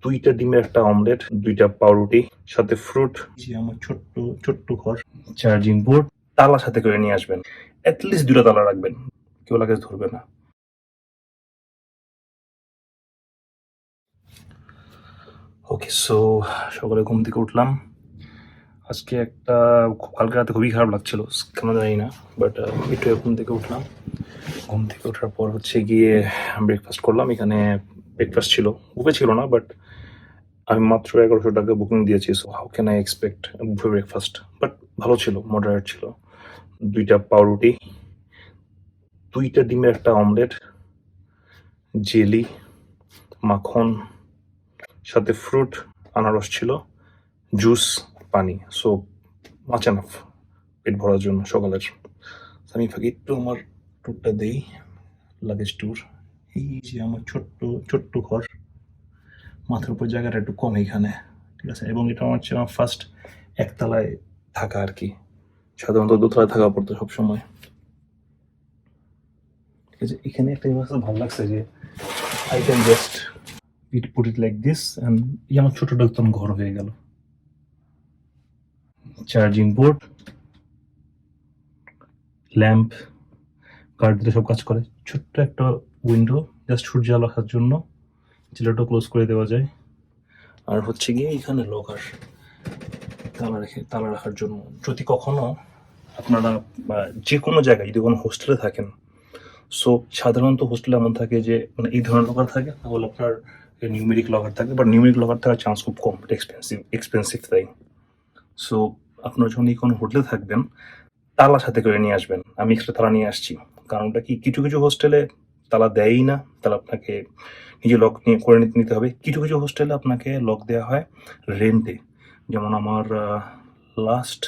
2টা ডিমের একটা অমলেট, 2টা পাউরুটি, সাথে ফ্রুট, আমার ছোট্ট ছোট্ট ঘর, চার্জিং বোর্ড, তালা সাথে করে নিয়ে আসবেন। অ্যাটলিস্ট 2টা তালা রাখবেন, কেউ লাগেজ ধরবে না। ওকে, সো সকালে ঘুম থেকে উঠলাম। আজকে একটা কালকে রাতে খুবই খারাপ লাগছিল, কেন জানি না, বাট একটু ঘুম থেকে উঠলাম। ঘুম থেকে ওঠার পর হচ্ছে গিয়ে ব্রেকফাস্ট করলাম। এখানে ব্রেকফাস্ট ছিল, বুফে ছিল না, বাট আমি মাত্র 1100 টাকা বুকিং দিয়েছি, so how can I expect buffet breakfast, but ভালো ছিল, মডারেট ছিল। 2টা পাউরুটি, 2টা ডিমের একটা অমলেট, জেলি, মাখন, সাথে ফ্রুট, আনারস ছিল, জুস, পানি। সো মাচ এনাফ পেট ভরার জন্য সকালের। আমি ফাঁকে একটু আমার ট্যুরটা দেই, লাগেজ ট্যুর। এই যে আমার ছোট্ট ছোট্ট ঘর, মাথার উপর জায়গাটা একটু কম এখানে, ঠিক আছে। এবং এটা আমার হচ্ছে আমার ফার্স্ট একতলায় থাকা আর কি, সাধারণত দোতলায় থাকা পড়তো সবসময়। ঠিক আছে, এখানে একটা জিনিস ভালো লাগছে যে I can just put it like this and আমার ছোটটা একদম ঘর হয়ে গেল। চার্জিং বোর্ড, ল্যাম্প, কার্ড দিলে সব কাজ করে। ছোট্ট একটা উইন্ডো, জাস্ট সূর্য আলো আসার জন্য, চিলাটা ক্লোজ করে দেওয়া যায়। আর হচ্ছে গিয়ে এখানে লকার, তালা রাখার জন্য। যদি কখনো আপনারা যে কোনো জায়গায় যদি কোনো হোস্টেলে থাকেন, সো সাধারণত হোস্টেলে এমন থাকে যে মানে এই ধরনের লকার থাকে, তাহলে আপনার নিউমেরিক লকার থাকে, বাট নিউমেরিক লকার থাকার চান্স খুব কম, এক্সপেন্সিভ তাই। সো আপনারা যখন এই কোনো হোটেলে থাকবেন, তালা সাথে করে নিয়ে আসবেন। আমি এক্সট্রা তালা নিয়ে আসছি, কারণটা কি, কিছু কিছু হোস্টেলে তালা দেয়ই না, তাহলে আপনাকে নিজে লক করে নিতে হবে। কিছু কিছু হোস্টেলে আপনাকে লক দেওয়া হয় রেন্টে। যেমন আমার লাস্ট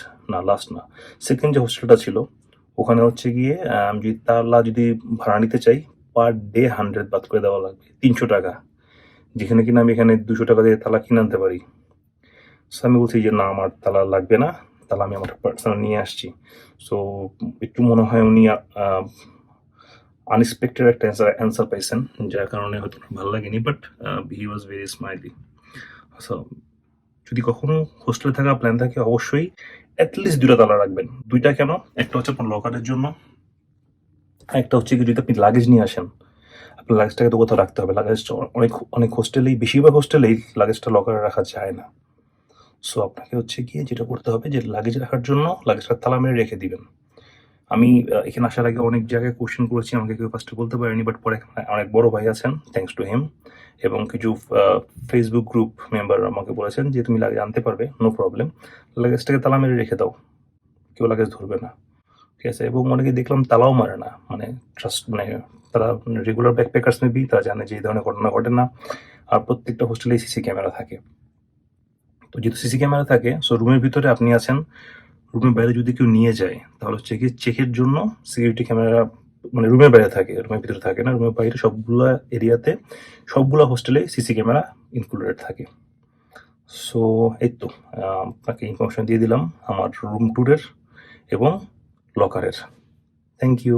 না, সেকেন্ড যে হোস্টেলটা ছিল, ওখানে হচ্ছে গিয়ে আমি যদি তালা যদি ভাড়া নিতে চাই, পার ডে 100 বাদ করে দেওয়া লাগবে, 300 টাকা। যেখানে কিনা আমি এখানে 200 টাকা দিয়ে তালা কিনে আনতে পারি। সো আমি বলছি যে না, আমার তালা লাগবে না, তালা আমি আমার পার্সোনাল নিয়ে আসছি। সো একটু মনে হয় উনি আনএক্সপেক্টেড একটা অ্যান্সার পাইছেন, যার কারণে হয়তো ভালো লাগেনি, but he was very smiley. So যদি কখনো হোস্টেলে থাকা প্ল্যান থাকে, অবশ্যই অ্যাটলিস্ট 2টা তালা রাখবেন। 2টা কেন, একটা হচ্ছে আপনার লকারের জন্য, একটা হচ্ছে কি যদি আপনি লাগেজ নিয়ে আসেন, আপনার লাগেজটাকে তো কোথাও রাখতে হবে। লাগেজটা অনেক অনেক হোস্টেলেই, বেশিরভাগ হোস্টেলেই লাগেজটা লকারে রাখা যায় না। সো আপনাকে হচ্ছে গিয়ে যেটা করতে হবে যে লাগেজ রাখার জন্য লাগেজটা তালা মেরে রেখে দিবেন। আমি এখানে আসার আগে অনেক জায়গায় কোশ্চেন করেছি, আমাকে কেউ ফার্স্টে বলতে পারেনি, বাট পরে অনেক বড় ভাই আছেন, থ্যাঙ্কস টু হিম, এবং কিছু ফেসবুক গ্রুপ মেম্বার আমাকে বলেছেন যে তুমি লাগেজ আনতে পারবে, নো প্রবলেম, লাগেজটাকে তালা মেরে রেখে দাও, কেউ লাগেজ ধরবে না, ঠিক আছে। এবং অনেকে দেখলাম তালাও মারে না, মানে ট্রাস্ট, মানে তারা রেগুলার ব্যাকপ্যাকার্স মেবি, তারা জানে যে এই ধরনের ঘটনা ঘটে না। আর প্রত্যেকটা হোস্টেলেই সিসি ক্যামেরা থাকে। তো যেহেতু সিসি ক্যামেরা থাকে, সো রুমের ভিতরে আপনি আছেন, রুমের বাইরে যদি কেউ নিয়ে যায়, তাহলে হচ্ছে কি চেকের জন্য সিকিউরিটি ক্যামেরা মানে রুমের বাইরে থাকে, রুমের ভিতরে থাকে না, রুমের বাইরে সবগুলা এরিয়াতে, সবগুলা হোস্টেলে সিসি ক্যামেরা ইনক্লুডেড থাকে। সো এই তো আপনাকে ইনফরমেশন দিয়ে দিলাম আমার রুম ট্যুরের এবং লকারের। Thank you.